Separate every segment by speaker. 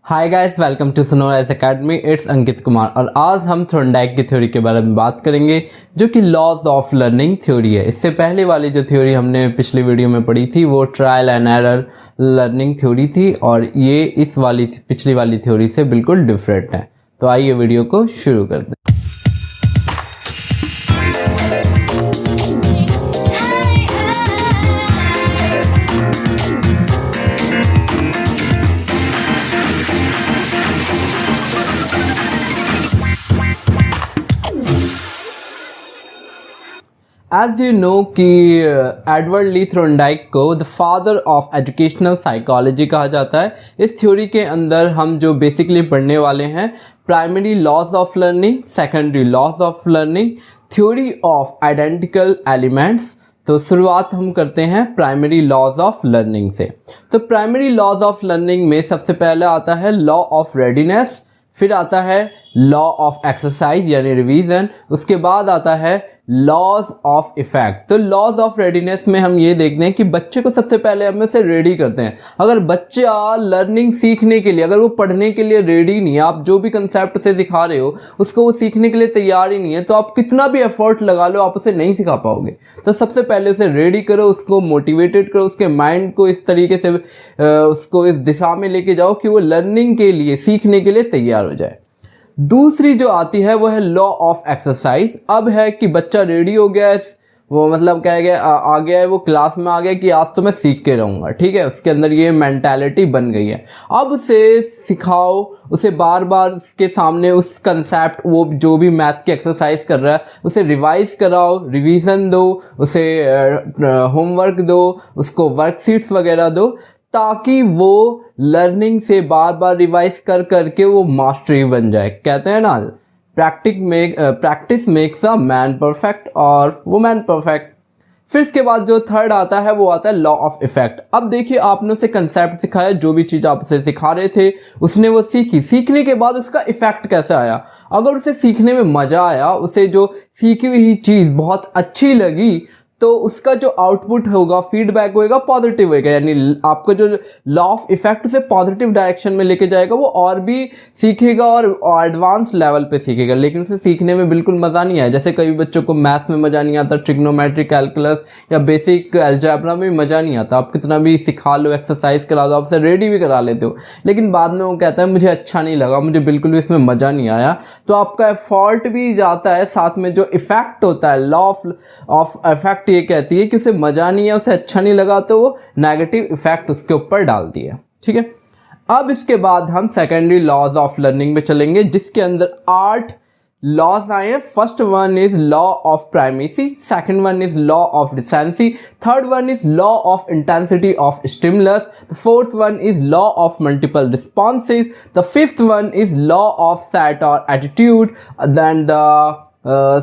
Speaker 1: Hi guys, welcome to Snowrise academy. It's Ankit Kumar और आज हम थॉर्नडाइक की थ्योरी के बारे में बात करेंगे जो कि लॉज ऑफ लर्निंग थ्योरी है। इससे पहले वाली जो थ्योरी हमने पिछली वीडियो में पढ़ी थी वो trial and error learning theory थी और ये इस वाली पिछली वाली थ्योरी से बिल्कुल डिफरेंट है। तो आइए वीडियो को शुरू करते हैं। एज यू नो कि एडवर्ड ली थॉर्नडाइक को the father of educational psychology कहा जाता है। इस थ्योरी के अंदर हम जो बेसिकली पढ़ने वाले हैं primary laws of learning, secondary laws of learning, theory of identical elements. तो शुरुआत हम करते हैं प्राइमरी लॉज ऑफ लर्निंग से। तो प्राइमरी लॉज ऑफ लर्निंग में सबसे पहले आता है लॉ ऑफ रेडीनेस, फिर आता है लॉ ऑफ एक्सरसाइज यानी रिवीजन, उसके बाद आता है लॉज ऑफ इफेक्ट। तो लॉज ऑफ रेडीनेस में हम ये देखते हैं कि बच्चे को सबसे पहले हम उसे रेडी करते हैं। अगर बच्चा लर्निंग सीखने के लिए, अगर वो पढ़ने के लिए रेडी नहीं है, आप जो भी कंसेप्ट उसे सिखा रहे हो उसको वो सीखने के लिए तैयार ही नहीं है, तो आप कितना भी एफर्ट लगा लो आप उसे नहीं सिखा पाओगे। तो सबसे पहले उसे रेडी करो, उसको मोटिवेटेड करो, उसके माइंड को इस तरीके से उसको इस दिशा में लेके जाओ कि वो लर्निंग के लिए, सीखने के लिए तैयार हो जाए। दूसरी जो आती है वो है लॉ ऑफ एक्सरसाइज। अब है कि बच्चा रेडी हो गया है, वो मतलब कह गया आ गया है, वो क्लास में आ गया कि आज तो मैं सीख के रहूँगा, ठीक है, उसके अंदर ये मेंटालिटी बन गई है। अब उसे सिखाओ, उसे बार बार उसके सामने उस कंसेप्ट, वो जो भी मैथ की एक्सरसाइज कर रहा है उसे रिवाइज कराओ, रिवीजन दो, उसे होमवर्क दो, उसको वर्कशीट्स वगैरह दो, ताकि वो लर्निंग से बार बार रिवाइज कर करके वो मास्टरी बन जाए। कहते हैं ना, practice makes a man perfect और वुमेन परफेक्ट। फिर इसके बाद जो थर्ड आता है वो आता है लॉ ऑफ इफेक्ट। अब देखिए, आपने उसे कंसेप्ट सिखाया, जो भी चीज़ आप उसे सिखा रहे थे उसने वो सीखी, सीखने के बाद उसका इफेक्ट कैसे आया। अगर उसे सीखने में मज़ा आया, उसे जो सीखी हुई चीज़ बहुत अच्छी लगी, तो उसका जो आउटपुट होगा, फीडबैक होगा, पॉजिटिव होगा। यानी आपका जो लॉ ऑफ इफेक्ट से पॉजिटिव डायरेक्शन में लेके जाएगा, वो और भी सीखेगा और एडवांस लेवल पे सीखेगा। लेकिन उसे सीखने में बिल्कुल मज़ा नहीं आया। जैसे कई बच्चों को मैथ्स में मज़ा नहीं आता, ट्रिग्नोमेट्रिक कैलकुलस या बेसिक अलजेब्रा में मज़ा नहीं आता। आप कितना भी सिखा लो, एक्सरसाइज करा दो, आप उसे रेडी भी करा लेते हो, लेकिन बाद में वो कहता है मुझे अच्छा नहीं लगा, मुझे बिल्कुल भी इसमें मज़ा नहीं आया। तो आपका एफर्ट भी जाता है, साथ में जो इफेक्ट होता है, लॉ ऑफ इफेक्ट ये कहती है कि उसे मजा नहीं है, उसे अच्छा नहीं लगा, तो वो नेगेटिव इफेक्ट उसके ऊपर डालती है, ठीक है। अब इसके बाद हम सेकेंडरी लॉज ऑफ लर्निंग में चलेंगे, जिसके अंदर 8 लॉज आए हैं। First one is law of primacy, second one is law of recency, third one is law of intensity of stimulus, the fourth one is law of multiple responses, the fifth one is law of set or attitude, then the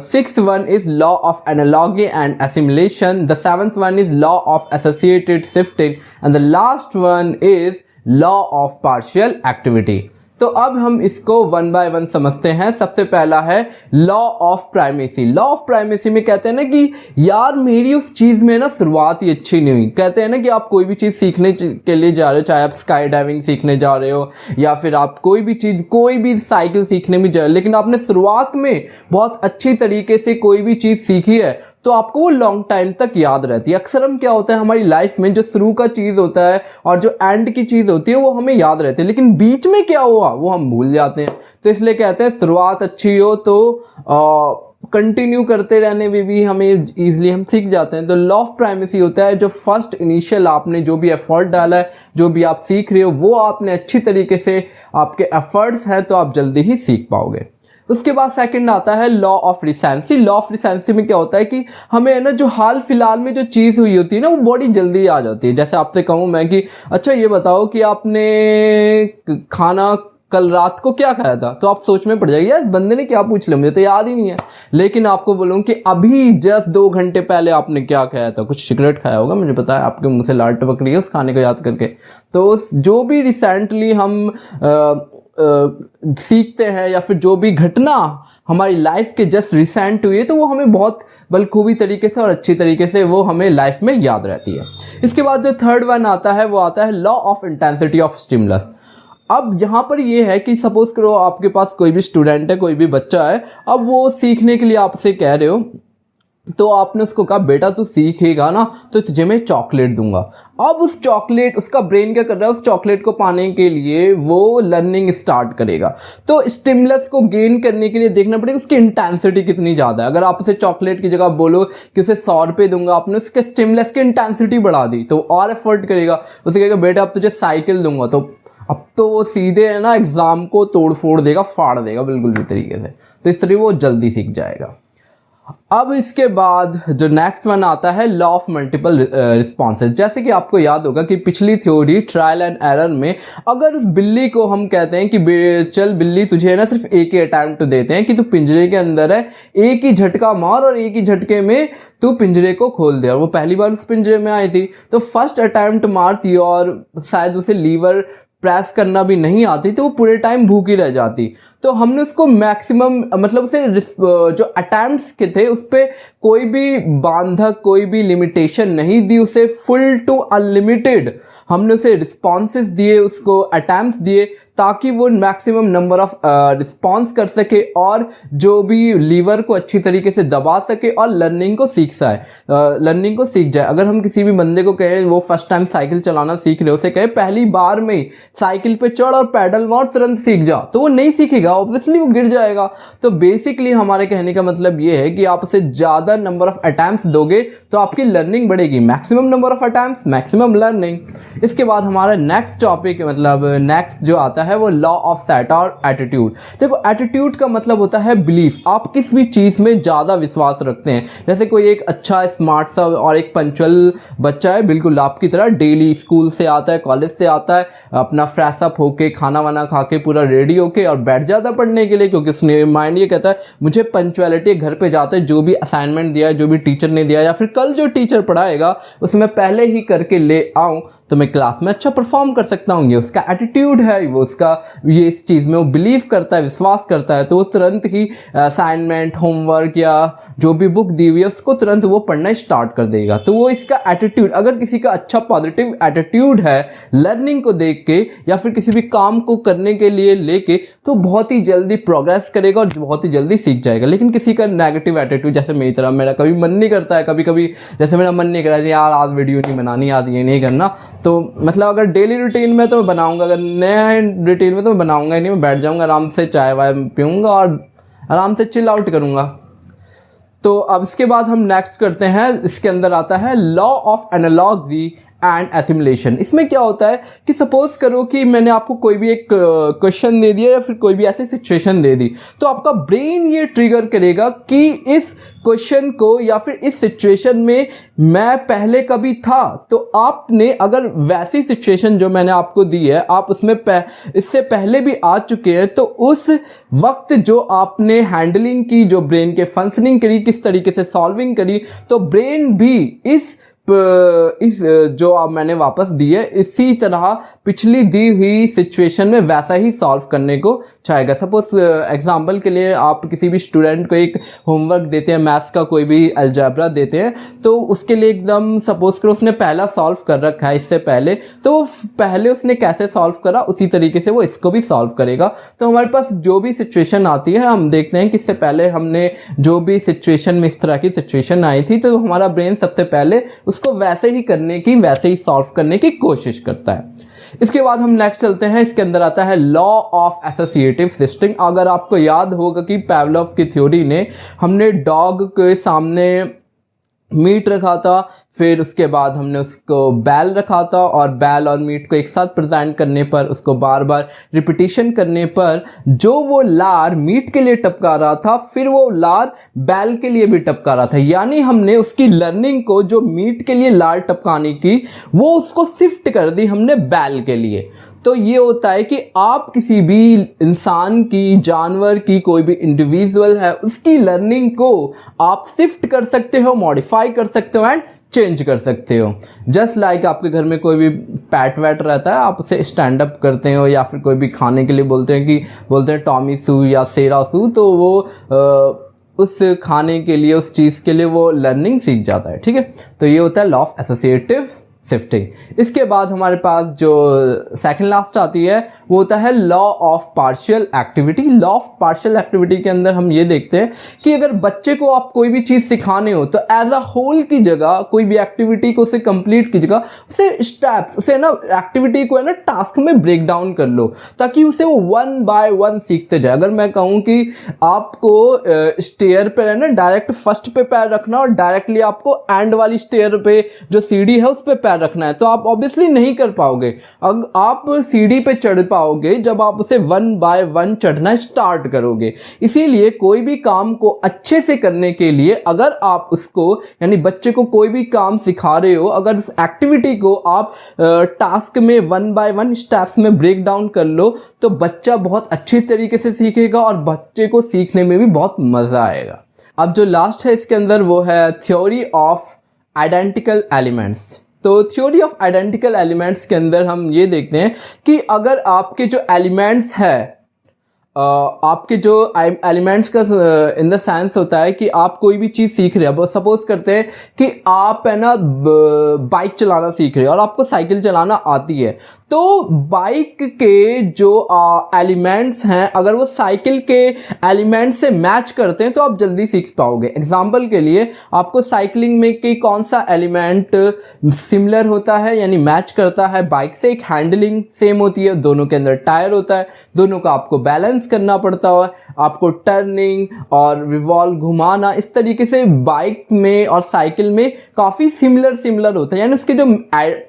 Speaker 1: sixth one is law of analogy and assimilation, the seventh one is law of associated shifting, and the last one is law of partial activity। तो अब हम इसको one by one समझते हैं। सबसे पहला है law of primacy. Law of primacy में कहते हैं ना कि यार मेरी उस चीज़ में ना शुरुआत ही अच्छी नहीं हुई। कहते हैं ना कि आप कोई भी चीज़ सीखने के लिए जा रहे हो, चाहे आप स्काई डाइविंग सीखने जा रहे हो या फिर आप कोई भी चीज़, कोई भी साइकिल सीखने में जा रहे हो, लेकिन आपने शुरुआत में बहुत अच्छी तरीके से कोई भी चीज़ सीखी है तो आपको वो लॉन्ग टाइम तक याद रहती है। अक्सर हम क्या होता है हमारी लाइफ में, जो शुरू का चीज़ होता है और जो एंड की चीज़ होती है वो हमें याद रहती है, लेकिन बीच में क्या हुआ वो हम भूल जाते हैं। तो इसलिए कहते हैं शुरुआत अच्छी हो तो कंटिन्यू करते रहने में भी हमें ईजिली हम सीख जाते हैं। तो लॉ ऑफ प्राइमेसी होता है जो फर्स्ट इनिशियल आपने जो भी एफर्ट डाला है, जो भी आप सीख रहे हो वो आपने अच्छी तरीके से, आपके एफर्ट्स हैं तो आप जल्दी ही सीख पाओगे। उसके बाद सेकंड आता है law of recency. Law of recency में क्या होता है कि हमें है ना, जो हाल फिलहाल में जो चीज़ हुई होती है ना वो बड़ी जल्दी आ जाती है। जैसे आपसे कहूँ मैं कि अच्छा ये बताओ कि आपने खाना कल रात को क्या खाया था, तो आप सोच में पड़ जाएगी यार इस बंदे ने क्या पूछ लिया, मुझे तो याद ही नहीं है। लेकिन आपको बोलूँ कि अभी जस्ट 2 घंटे पहले आपने क्या खाया था, कुछ सिगरेट खाया होगा, मुझे पता है, आपके मुंह से लार टपक रही है उस खाने को याद करके। तो जो भी रिसेंटली हम सीखते हैं या फिर जो भी घटना हमारी लाइफ के जस्ट रिसेंट हुई है तो वो हमें बहुत बखूबी तरीके से और अच्छी तरीके से वो हमें लाइफ में याद रहती है। इसके बाद जो थर्ड वन आता है वो आता है law of intensity of stimulus. अब यहाँ पर ये है कि सपोज करो आपके पास कोई भी स्टूडेंट है, कोई भी बच्चा है, अब वो सीखने के लिए आपसे कह रहे हो, तो आपने उसको कहा बेटा तू सीखेगा ना तो तुझे मैं चॉकलेट दूंगा। अब उस चॉकलेट, उसका ब्रेन क्या कर रहा है, उस चॉकलेट को पाने के लिए वो लर्निंग स्टार्ट करेगा। तो स्टिमुलस को गेन करने के लिए देखना पड़ेगा उसकी इंटेंसिटी कितनी ज़्यादा है। अगर आप उसे चॉकलेट की जगह बोलो कि उसे 100 रुपये दूंगा, आपने उसके स्टिमुलस की इंटेंसिटी बढ़ा दी तो और एफर्ट करेगा। उसे कहेगा बेटा अब तुझे साइकिल दूंगा, तो अब तो वो सीधे है ना एग्ज़ाम को तोड़ फोड़ देगा, फाड़ देगा बिल्कुल भी तरीके से। तो इस तरह वो जल्दी सीख जाएगा। अब इसके बाद जो नेक्स्ट वन आता है लॉ ऑफ मल्टीपल रिस्पॉन्सेज। जैसे कि आपको याद होगा कि पिछली थ्योरी ट्रायल एंड एरर में अगर उस बिल्ली को हम कहते हैं कि चल बिल्ली तुझे ना सिर्फ एक ही अटैम्प्ट देते हैं कि तू पिंजरे के अंदर है, एक ही झटका मार और एक ही झटके में तू पिंजरे को खोल दे। और वो पहली बार उस पिंजरे में आई थी तो फर्स्ट अटैम्प्ट मारती और शायद उसे लीवर प्रेस करना भी नहीं आती तो वो पूरे टाइम भूखी रह जाती। तो हमने उसको मैक्सिमम मतलब उसे जो अटैम्प्ट्स के थे उस पर कोई भी बांधक, कोई भी लिमिटेशन नहीं दी, उसे फुल टू अनलिमिटेड हमने उसे रिस्पॉन्सेस दिए, उसको अटैम्प्ट्स दिए ताकि वो मैक्सिमम नंबर ऑफ रिस्पॉन्स कर सके और जो भी लीवर को अच्छी तरीके से दबा सके और लर्निंग को सीख जाए। अगर हम किसी भी बंदे को कहें वो फर्स्ट टाइम साइकिल चलाना सीख रहे, उसे कहे पहली बार में ही साइकिल पे चढ़ और पैडल मार तुरंत सीख जा, तो वो नहीं सीखेगा, ऑब्वियसली वो गिर जाएगा। तो बेसिकली हमारे कहने का मतलब ये है कि आप उसे ज़्यादा नंबर ऑफ अटैम्प्ट्स दोगे तो आपकी लर्निंग बढ़ेगी। Maximum number of attempts maximum learning. इसके बाद हमारा नेक्स्ट टॉपिक मतलब नेक्स्ट जो आता है वो law of set or attitude. देखो एटीट्यूड का मतलब होता है बिलीफ, आप किस भी चीज़ में ज़्यादा विश्वास रखते हैं। जैसे कोई एक अच्छा स्मार्ट सा और एक पंचुअल बच्चा है, बिल्कुल आपकी तरह डेली स्कूल से आता है, कॉलेज से आता है, अपना फ्रेश अप होके खाना वाना खा के पूरा रेडी होके और बैठ जाता है पढ़ने के लिए, क्योंकि उसने माइंड ये कहता है मुझे पंचुअलिटी, घर पे जाते हैं जो भी असाइनमेंट दिया है, जो भी टीचर ने दिया या फिर कल जो टीचर पढ़ाएगा उसमें पहले ही करके ले आऊँ तो मैं क्लास में अच्छा परफॉर्म कर सकता हूँ। ये उसका एटीट्यूड है, वो उसका ये इस चीज़ में वो बिलीव करता है, विश्वास करता है, तो वो तुरंत ही असाइनमेंट, होमवर्क या जो भी बुक दी हुई है उसको तुरंत वो पढ़ना स्टार्ट कर देगा। तो वो इसका एटीट्यूड, अगर किसी का अच्छा पॉजिटिव एटीट्यूड है लर्निंग को देख के या फिर किसी भी काम को करने के लिए लेके, तो बहुत ही जल्दी प्रोग्रेस करेगा और बहुत ही जल्दी सीख जाएगा। लेकिन किसी का नेगेटिव एटीट्यूड, जैसे मेरी तरह, मेरा कभी मन नहीं करता है, कभी कभी जैसे मेरा मन नहीं कर रहा है यार आज वीडियो नहीं बनानी, आज ये नहीं करना, तो मतलब अगर डेली रूटीन में तो मैं बनाऊंगा, अगर नए रूटीन में तो मैं बनाऊंगा ही नहीं, मैं बैठ जाऊंगा आराम से, चाय वाय पीऊंगा और आराम से चिल आउट करूंगा। तो अब इसके बाद हम नेक्स्ट करते हैं, इसके अंदर आता है law of analogy and assimilation. इसमें क्या होता है कि सपोज करो कि मैंने आपको कोई भी एक क्वेश्चन दे दिया या फिर कोई भी ऐसी सिचुएशन दे दी, तो आपका ब्रेन ये ट्रिगर करेगा कि इस क्वेश्चन को या फिर इस सिचुएशन में मैं पहले कभी था। तो आपने अगर वैसी सिचुएशन जो मैंने आपको दी है आप उसमें इससे पहले भी आ चुके हैं, तो उस वक्त जो आपने हैंडलिंग की, जो ब्रेन के फंक्शनिंग करी, किस तरीके से सॉल्विंग करी, तो ब्रेन भी इस जो आप मैंने वापस दी है इसी तरह पिछली दी हुई सिचुएशन में वैसा ही सॉल्व करने को चाहेगा। सपोज एग्जांपल के लिए आप किसी भी स्टूडेंट को एक होमवर्क देते हैं, मैथ्स का कोई भी अलजेब्रा देते हैं, तो उसके लिए एकदम सपोज करो उसने पहला सॉल्व कर रखा है इससे पहले, तो पहले उसने कैसे सॉल्व करा उसी तरीके से वो इसको भी सॉल्व करेगा। तो हमारे पास जो भी सिचुएशन आती है हम देखते हैं कि इससे पहले हमने जो भी सिचुएशन में इस तरह की सिचुएशन आई थी, तो हमारा ब्रेन सबसे पहले उसको वैसे ही करने की, वैसे ही सॉल्व करने की कोशिश करता है। इसके बाद हम नेक्स्ट चलते हैं, इसके अंदर आता है लॉ ऑफ एसोसिएटिव सिस्टम। अगर आपको याद होगा कि पावलोव की थ्योरी ने, हमने डॉग के सामने मीट रखा था, फिर उसके बाद हमने उसको बैल रखा था और बैल और मीट को एक साथ प्रेजेंट करने पर, उसको बार बार रिपीटिशन करने पर जो वो लार मीट के लिए टपका रहा था फिर वो लार बैल के लिए भी टपका रहा था। यानी हमने उसकी लर्निंग को जो मीट के लिए लार टपकाने की वो उसको शिफ्ट कर दी हमने बैल के लिए। तो ये होता है कि आप किसी भी इंसान की, जानवर की, कोई भी इंडिविजुअल है उसकी लर्निंग को आप शिफ्ट कर सकते हो, मॉडिफाई कर सकते हो एंड चेंज कर सकते हो। जस्ट लाइक आपके घर में कोई भी पैट वैट रहता है, आप उसे स्टैंड अप करते हो या फिर कोई भी खाने के लिए बोलते हैं टॉमी सू या सेरा सू, तो वो उस खाने के लिए, उस चीज़ के लिए वो लर्निंग सीख जाता है। ठीक है, तो ये होता है लॉ ऑफ एसोसिएटिव शिफ्टिंग। इसके बाद हमारे पास जो सेकंड लास्ट आती है वो होता है law of partial activity. Law of partial activity के अंदर हम ये देखते हैं कि अगर बच्चे को आप कोई भी चीज़ सिखाने हो तो एज अ होल की जगह कोई भी एक्टिविटी को उसे कंप्लीट की जगह उसे स्टेप्स, उसे ना एक्टिविटी को है ना टास्क में ब्रेक डाउन कर लो ताकि उसे वो 1 बाय 1 सीखते जाए। अगर मैं कहूँ कि आपको स्टेयर पे है ना डायरेक्ट फर्स्ट पे पैर रखना और डायरेक्टली आपको एंड वाली स्टेयर पे जो सीढ़ी है उस पे पैर रखना है तो आप ऑब्वियसली नहीं कर पाओगे। अगर आप सीढ़ी पे चढ़ पाओगे जब आप उसे 1 बाय 1 चढ़ना स्टार्ट करोगे। इसीलिए कोई भी काम को अच्छे से करने के लिए अगर आप उसको यानी बच्चे को कोई भी काम सिखा रहे हो, अगर उस एक्टिविटी को आप टास्क में 1 बाय 1 स्टेप्स में ब्रेक डाउन कर लो तो बच्चा बहुत अच्छी तरीके से सीखेगा और बच्चे को सीखने में भी बहुत मज़ा आएगा। अब जो लास्ट है इसके अंदर वो है थ्योरी ऑफ आइडेंटिकल एलिमेंट्स। तो थ्योरी ऑफ आइडेंटिकल एलिमेंट्स के अंदर हम ये देखते हैं कि अगर आपके जो एलिमेंट्स है आपके जो एलिमेंट्स का इन द सेंस होता है कि आप कोई भी चीज़ सीख रहे हैं। सपोज करते हैं कि आप है ना बाइक चलाना सीख रहे हैं और आपको साइकिल चलाना आती है तो बाइक के जो एलिमेंट्स हैं अगर वो साइकिल के एलिमेंट्स से मैच करते हैं तो आप जल्दी सीख पाओगे। एग्जाम्पल के लिए आपको साइकिलिंग में कि कौन सा एलिमेंट सिमिलर होता है यानी मैच करता है बाइक से, एक हैंडलिंग सेम होती है, दोनों के अंदर टायर होता है, दोनों का आपको बैलेंस करना पड़ता है, आपको टर्निंग और रिवॉल्व घुमाना, इस तरीके से बाइक में और साइकिल में काफ़ी सिमिलर होता है यानी उसके जो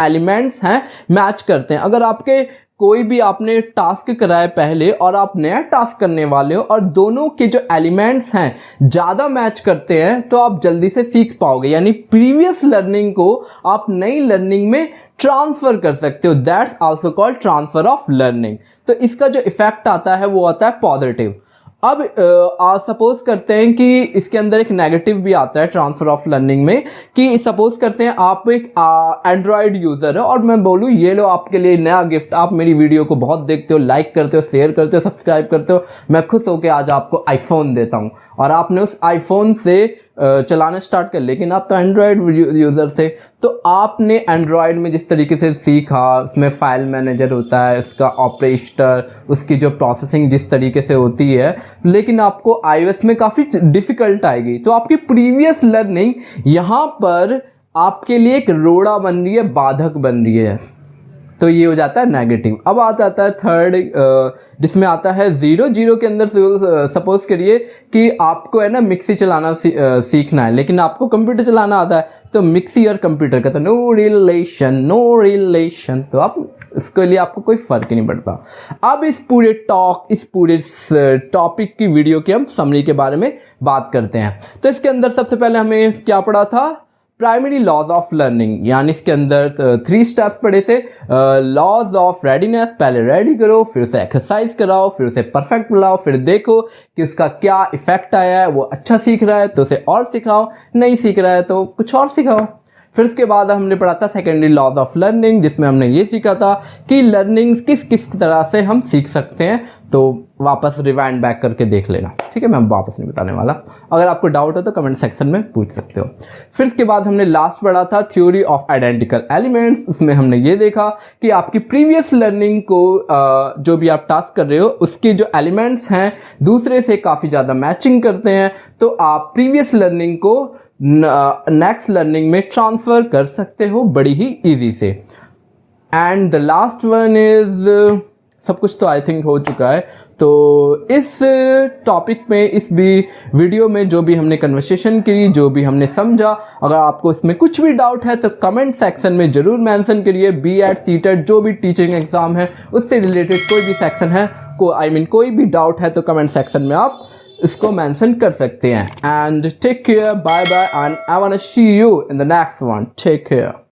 Speaker 1: एलिमेंट्स हैं मैच करते हैं। अगर आपके कोई भी आपने टास्क कराया पहले और आप नया टास्क करने वाले हो और दोनों के जो एलिमेंट्स हैं ज़्यादा मैच करते हैं तो आप जल्दी से सीख पाओगे यानी प्रीवियस लर्निंग को आप नई लर्निंग में ट्रांसफ़र कर सकते हो। That's also called transfer of learning. तो इसका जो इफेक्ट आता है वो आता है पॉजिटिव। अब सपोज करते हैं कि इसके अंदर एक नेगेटिव भी आता है ट्रांसफ़र ऑफ लर्निंग में कि सपोज करते हैं आप एक एंड्रॉयड यूज़र है और मैं बोलूँ ये लो आपके लिए नया गिफ्ट, आप मेरी वीडियो को बहुत देखते हो, लाइक करते हो, शेयर करते हो, सब्सक्राइब करते हो, मैं खुश होकर आज आपको आईफोन देता हूँ और आपने उस आईफोन से चलाना स्टार्ट कर, लेकिन आप तो एंड्रॉयड यूज़र थे तो आपने एंड्रॉयड में जिस तरीके से सीखा उसमें फाइल मैनेजर होता है, उसका ऑपरेटर, उसकी जो प्रोसेसिंग जिस तरीके से होती है, लेकिन आपको iOS में काफ़ी डिफ़िकल्ट आएगी तो आपकी प्रीवियस लर्निंग यहाँ पर आपके लिए एक रोड़ा बन रही है, बाधक बन रही है, तो ये हो जाता है नेगेटिव। अब आ जाता है थर्ड जिसमें आता है जीरो के अंदर सपोज करिए कि आपको है ना मिक्सी चलाना सीखना है लेकिन आपको कंप्यूटर चलाना आता है तो मिक्सी और कंप्यूटर का तो नो रिलेशन तो आप इसके लिए आपको कोई फ़र्क ही नहीं पड़ता। अब इस पूरे टॉपिक की वीडियो की हम समरी के बारे में बात करते हैं। तो इसके अंदर सबसे पहले हमें क्या पढ़ा था, प्राइमरी लॉज ऑफ लर्निंग, यानी इसके अंदर 3 स्टेप्स पढ़े थे। लॉज ऑफ रेडीनेस, पहले रेडी करो, फिर उसे एक्सरसाइज कराओ, फिर उसे परफेक्ट बुलाओ, फिर देखो कि उसका क्या इफेक्ट आया है, वो अच्छा सीख रहा है तो उसे और सिखाओ, नहीं सीख रहा है तो कुछ और सिखाओ। फिर उसके बाद हमने पढ़ा था सेकेंडरी लॉज ऑफ लर्निंग जिसमें हमने ये सीखा था कि लर्निंग किस तरह से हम सीख सकते हैं। तो वापस रिवाइंड बैक करके देख लेना, ठीक है, मैं वापस नहीं बताने वाला। अगर आपको डाउट हो तो कमेंट सेक्शन में पूछ सकते हो। फिर इसके बाद हमने लास्ट पढ़ा था थ्योरी ऑफ आइडेंटिकल एलिमेंट्स। उसमें हमने ये देखा कि आपकी प्रीवियस लर्निंग को जो भी आप टास्क कर रहे हो उसके जो एलिमेंट्स हैं दूसरे से काफ़ी ज़्यादा मैचिंग करते हैं तो आप प्रीवियस लर्निंग को नेक्स्ट लर्निंग में ट्रांसफ़र कर सकते हो बड़ी ही इजी से। And the last one is, सब कुछ तो आई थिंक हो चुका है। तो इस टॉपिक में, इस भी वीडियो में जो भी हमने कन्वर्सेशन की, जो भी हमने समझा, अगर आपको इसमें कुछ भी डाउट है तो कमेंट सेक्शन में ज़रूर मेंशन करिए। BEd CTET जो भी टीचिंग एग्ज़ाम है उससे रिलेटेड कोई भी सेक्शन है, कोई भी डाउट है तो कमेंट सेक्शन में आप इसको मेंशन कर सकते हैं। And take care, bye bye, and I want to see you in the next one. Take care.